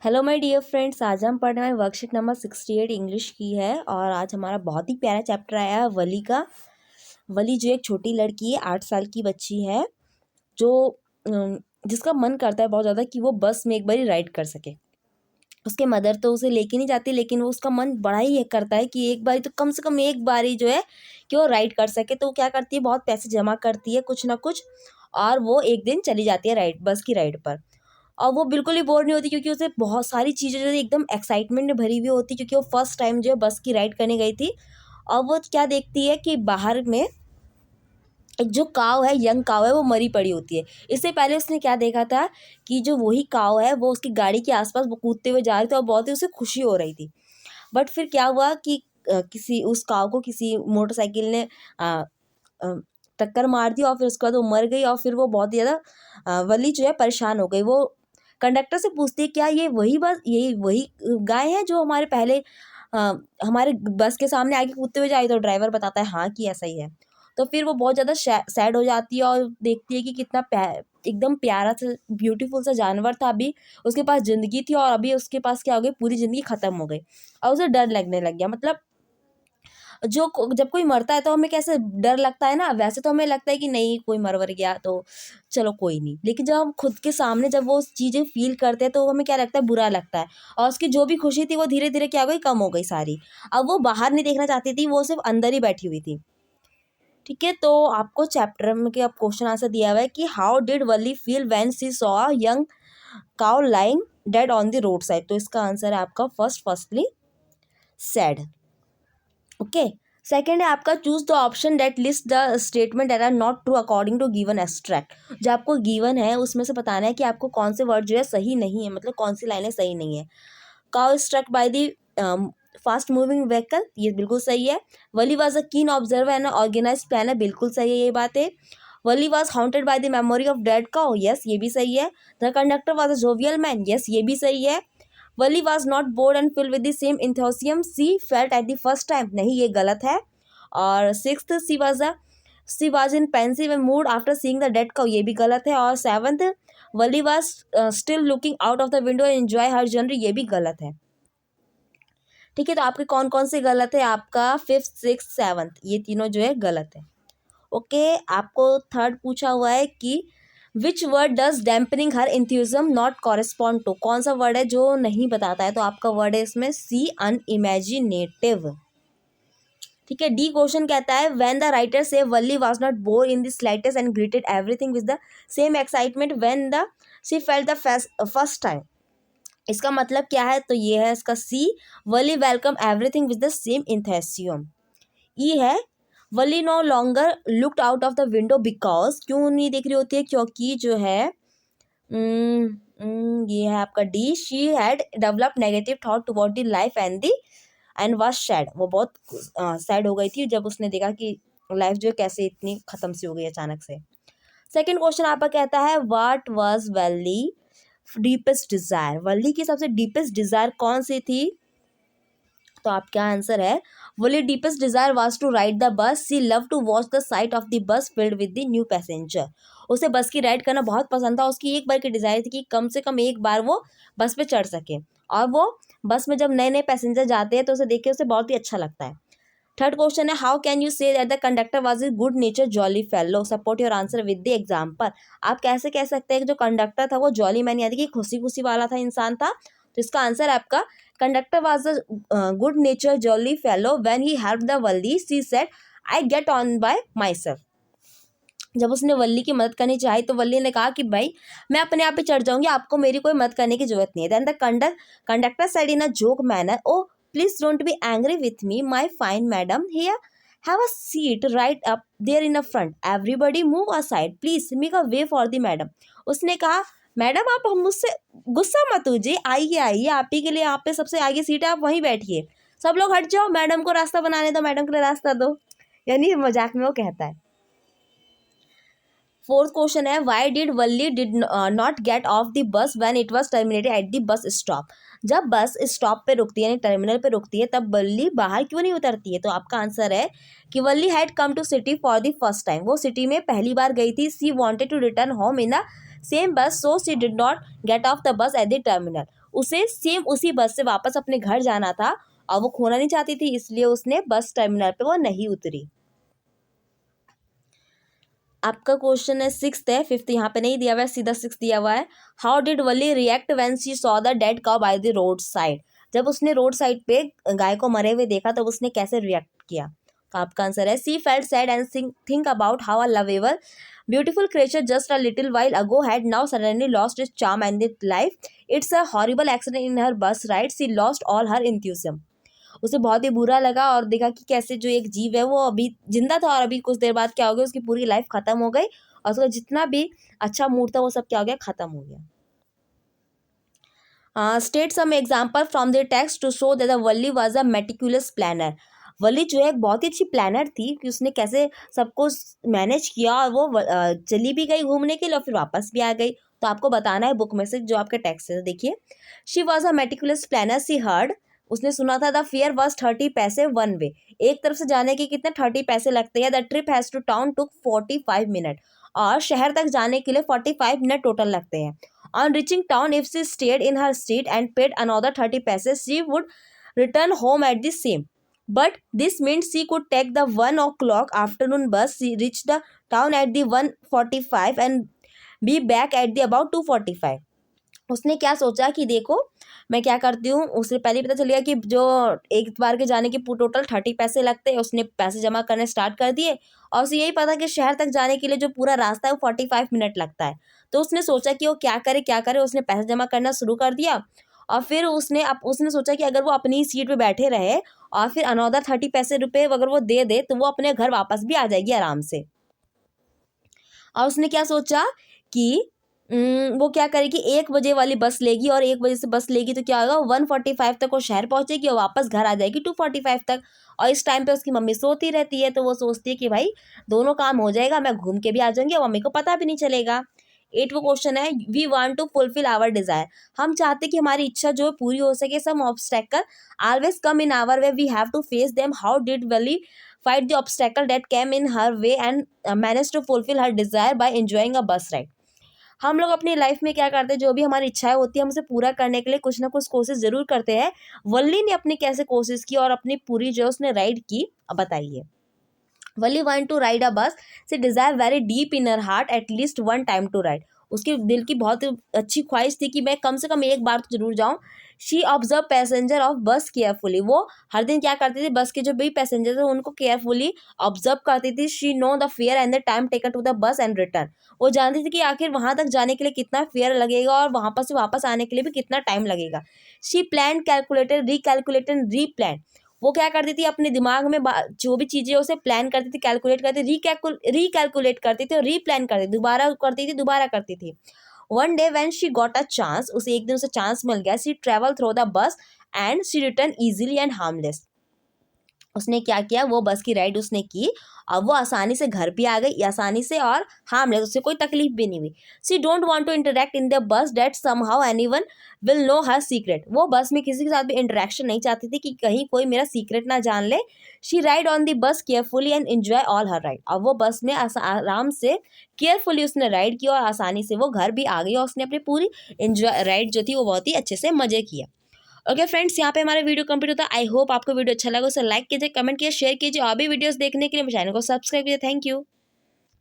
Hello my dear friends, आज हम पढ़ रहे हैं वर्कशीट नंबर 68 इंग्लिश की है। और आज हमारा बहुत ही प्यारा चैप्टर आया है वली का। वली जो एक छोटी लड़की है, 8 साल की बच्ची है, जो जिसका मन करता है बहुत ज़्यादा कि वो बस में एक बारी राइड कर सके। उसके मदर तो उसे लेके नहीं जाती, लेकिन वो उसका मन बड़ा ही ये करता है कि एक बारी तो कम से कम एक बारी जो है कि वो राइड कर सके। तो वो क्या करती है, बहुत पैसे जमा करती है कुछ ना कुछ, और वो एक दिन चली जाती है बस की राइड पर। और वो बिल्कुल ही बोर नहीं होती, क्योंकि उसे बहुत सारी चीज़ें जो है एकदम एक्साइटमेंट में भरी हुई होती, क्योंकि वो फर्स्ट टाइम जो है बस की राइड करने गई थी। और वो क्या देखती है कि बाहर में एक जो काव है, यंग काव है, वो मरी पड़ी होती है। इससे पहले उसने क्या देखा था कि जो वही काव है वो उसकी गाड़ी के आसपास वो कूदते हुए जा रही थी और बहुत ही उसे खुशी हो रही थी। बट फिर क्या हुआ कि किसी उस काव को किसी मोटरसाइकिल ने अ, अ, टक्कर मार दी, और फिर उसके बाद वो मर गई। और फिर वो बहुत ही ज़्यादा वली जो है परेशान हो गई। वो कंडक्टर से पूछती है, क्या ये वही बस, यही वही गाय है जो हमारे पहले अ, हमारे बस के सामने आगे कूदते हुए जाई? तो ड्राइवर बताता है हाँ कि ऐसा ही है। तो फिर वो बहुत ज़्यादा सैड हो जाती है और देखती है कि कितना एकदम प्यारा सा ब्यूटीफुल सा जानवर था। अभी उसके पास ज़िंदगी थी और अभी उसके पास क्या हो गई, पूरी ज़िंदगी ख़त्म हो गई। और उसे डर लगने लग गया। मतलब जब कोई मरता है तो हमें कैसे डर लगता है ना, वैसे तो हमें लगता है कि नहीं कोई मर गया तो चलो कोई नहीं, लेकिन जब हम खुद के सामने जब वो चीज़ें फील करते हैं तो हमें क्या लगता है, बुरा लगता है। और उसकी जो भी खुशी थी वो धीरे धीरे क्या हो गई, कम हो गई सारी। अब वो बाहर नहीं देखना चाहती थी, वो सिर्फ अंदर ही बैठी हुई थी। ठीक है, तो आपको चैप्टर में के अब क्वेश्चन आंसर दिया हुआ है कि how did Wali feel when she saw a young cow lying dead on the road side. तो इसका आंसर है आपका फर्स्टली सैड। ओके। सेकेंड है आपका choose the option that list the statement that are not true according to given extract. जो आपको given है उसमें से बताना है कि आपको कौन से वर्ड जो है सही नहीं है, मतलब कौन सी लाइनें सही नहीं है। Cow struck by the fast moving vehicle, ये बिल्कुल सही है। वली वॉज अ कीन ऑब्जर्वर एंड ऑर्गेनाइज प्लानर, बिल्कुल सही है ये बात है। Valli was haunted by the memory of dead cow, yes ये भी सही है। The conductor was a jovial man, yes ये भी सही है। Valli was not bored and filled with the same enthusiasm she felt at the first time, नहीं ये गलत है। और sixth, she was in pensive mood after seeing the dead cow, ये भी गलत है। और seventh, Valli was still looking out of the window enjoy her journey, ये भी गलत है। ठीक है, तो आपके कौन कौन से गलत है? आपका फिफ्थ, सिक्स, सेवंथ, ये तीनों जो है गलत है। ओके, आपको थर्ड पूछा हुआ है कि which word does dampening her enthusiasm not correspond to. कौन सा वर्ड है जो नहीं बताता है? तो आपका वर्ड है इसमें सी, अनइमेजिनेटिव। ठीक है, डी क्वेश्चन कहता है when the writer say Valli was not bore in the slightest and greeted everything with the same excitement when the she felt the first time. इसका मतलब क्या है? तो ये है इसका C, Valli welcome everything with the same enthusiasm. E है Valli no longer looked out of the window because, क्यों नहीं देख रही होती है? क्योंकि जो है ये है आपका D, she had develop negative thought toward the life and was sad. वो बहुत सैड हो गई थी जब उसने देखा कि लाइफ जो है कैसे इतनी खत्म सी हो गई अचानक से। सेकंड क्वेश्चन आपका कहता है what was Valli deepest desire. Valli की सबसे डीपेस्ट डिजायर कौन सी थी? तो आपका आंसर है Valli deepest desire was to ride the bus, she love to watch the sight of the bus filled with the new passenger. उसे बस की राइड करना बहुत पसंद था। उसकी एक बार की डिजायर थी कि कम से कम एक बार वो बस पे चढ़ सके, और वो बस में जब नए नए पैसेंजर जाते हैं तो उसे देख के उसे बहुत ही अच्छा लगता है। थर्ड क्वेश्चन है how can you say that the conductor was a good nature jolly fellow, support your answer with the example. आप कैसे कह सकते हैं कि जो कंडक्टर था वो जॉली मैन यानी कि खुशी खुशी वाला था, इंसान था? तो इसका आंसर है आपका conductor was a good nature jolly fellow when he help the Valli, she said I get on by my self. जब उसने वल्ली की मदद करनी चाही तो वल्ली ने कहा कि भाई मैं अपने आप ही चढ़ जाऊंगी, आपको मेरी कोई मदद करने की जरूरत नहीं है। Then the conductor said in a joke manner, oh please don't be angry with me my fine madam, here have a seat right up there in a front, everybody move aside, please make a way for the madam. उसने कहा madam आप हम मुझसे गुस्सा मत कीजिए, आइए आइए, आप ही के लिए यहाँ पे सबसे आगे सीट है, आप वहीं बैठिए, सब लोग हट जाओ, मैडम को रास्ता बनाने दो, मैडम के लिए रास्ता दो। यानी मजाक में वो कहता है। फोर्थ क्वेश्चन है why did Valli did not get off the बस when it was terminated at the bus stop. जब बस स्टॉप पे रुकती है यानी टर्मिनल पे रुकती है तब वल्ली बाहर क्यों नहीं उतरती है? तो आपका आंसर है कि Valli had come to city for the first time, वो सिटी में पहली बार गई थी। She wanted to return home in the same bus so she did not get off the bus at the terminal. उसे सेम उसी बस से वापस अपने घर जाना था और वो खोना नहीं चाहती थी, इसलिए उसने बस टर्मिनल पे वो नहीं उतरी। आपका क्वेश्चन है सिक्स्थ है, फिफ्थ यहाँ पे नहीं दिया हुआ है, सीधा सिक्स दिया हुआ है। How did Wali react when she saw the dead cow by the road side. जब उसने रोड साइड पे गाय को मरे हुए देखा तब उसने कैसे रिएक्ट किया। तो आपका आंसर है सी felt sad and think about how a lovable beautiful creature just a little while ago had now suddenly lost its charm and its life. It's a horrible accident in her bus ride. She lost all her enthusiasm. उसे बहुत ही बुरा लगा और देखा कि कैसे जो एक जीव है वो अभी जिंदा था और अभी कुछ देर बाद क्या हो गया, उसकी पूरी लाइफ खत्म हो गई और उसका जितना भी अच्छा मूड था वो सब क्या हो गया, खत्म हो गया। State some example from the text to show that the Valli was a meticulous planner. Valli जो है एक बहुत ही अच्छी प्लानर थी कि उसने कैसे सबको मैनेज किया और वो चली भी गई घूमने के लिए और फिर वापस भी आ गई। तो आपको बताना है बुक में से जो आपके टेक्स्ट है। देखिए, she was a meticulous planner, she heard, उसने सुना था द फेयर वॉज 30 पैसे वन वे, एक तरफ से जाने के कितने 30 पैसे लगते हैं। The trip has to town took 45 minute, और शहर तक जाने के लिए 45 मिनट टोटल लगते हैं। On reaching town, if she stayed in her seat and paid another 30 paise, she would return home at the same. But this meant she could take the 1 o'clock afternoon bus. She reached the town at the 1:45 and be back at the about 2:45. उसने क्या सोचा कि देखो मैं क्या करती हूँ, उसे पहले ही पता चल गया कि जो एक बार के जाने के टोटल 30 पैसे लगते हैं। उसने पैसे जमा करने स्टार्ट कर दिए और उसे यही पता कि शहर तक जाने के लिए जो पूरा रास्ता है वो 45 मिनट लगता है। तो उसने सोचा कि वो क्या करे, उसने पैसे जमा करना शुरू कर दिया और फिर उसने सोचा कि अगर वो अपनी सीट पे बैठे रहे और फिर अनदर 30 पैसे रुपये अगर वो दे दे तो वो अपने घर वापस भी आ जाएगी आराम से। और उसने क्या सोचा कि वो क्या करेगी, 1 बजे वाली बस लेगी और 1 बजे से बस लेगी तो क्या होगा, 1:45 तक वो शहर पहुंचेगी और वापस घर आ जाएगी 2:45 तक। और इस टाइम पे उसकी मम्मी सोती रहती है तो वो सोचती है कि भाई दोनों काम हो जाएगा, मैं घूम के भी आ जाऊंगी और मम्मी को पता भी नहीं चलेगा। 8वां क्वेश्चन है, we want to fulfil our desire. हम चाहते कि हमारी इच्छा जो पूरी हो सके। Some obstacle always come in our way, we have to face them. How did Valli fight the obstacle that came in her way and managed to fulfill her desire by enjoying a bus ride. हम लोग अपनी life में क्या करते हैं, जो भी हमारी इच्छाएं होती है हम उसे पूरा करने के लिए कुछ ना कुछ कोशिश जरूर करते हैं। वल्ली ने अपनी कैसे कोशिश की और अपनी पूरी जो उसने राइड की, अब बताइए। Valli want to ride a bus, she desire very deep in her heart at least one time to ride. उसके दिल की बहुत अच्छी ख्वाहिश थी कि मैं कम से कम एक बार तो जरूर जाऊं। शी ऑब्जर्व पैसेंजर ऑफ बस केयरफुली, वो हर दिन क्या करती थी, बस के जो भी पैसेंजर थे उनको केयरफुली ऑब्जर्व करती थी। She know the fare and the time taken to the bus and return, वो जानती थी कि आखिर वहां तक जाने के लिए कितना फेयर लगेगा और वहां पर से वापस आने के लिए भी कितना टाइम लगेगा। She plan calculated recalculated replan, वो क्या करती थी अपने दिमाग में जो भी चीज़ें उसे प्लान करती थी, कैलकुलेट करती थी, रिकैलकुलेट करती थी और रीप्लान करती थी, दोबारा करती थी। One day when she got a chance, उसे एक दिन उसे चांस मिल गया। She travel through the bus and she return easily and harmless. उसने क्या किया, वो बस की राइड उसने की और वो आसानी से घर भी आ गई, आसानी से और हार्मलेस, उससे कोई तकलीफ भी नहीं हुई। She don't want to interact in the bus that somehow anyone will know her secret, वो बस में किसी के साथ भी इंटरेक्शन नहीं चाहती थी कि कहीं कोई मेरा सीक्रेट ना जान ले। She ride on the bus carefully and enjoy all her ride, और वो बस में आराम से केयरफुली उसने राइड की और आसानी से वो घर भी आ गई और उसने अपनी पूरी एंजॉय राइड जो थी वो बहुत ही अच्छे से मजे किया। ओके फ्रेंड्स, यहाँ पे हमारा वीडियो कंप्लीट होता है। आई होप आपको वीडियो अच्छा लगा, उसे लाइक कीजिए, कमेंट कीजिए, शेयर कीजिए और भी वीडियोस देखने के लिए मेरे चैनल को सब्सक्राइब कीजिए। Thank you.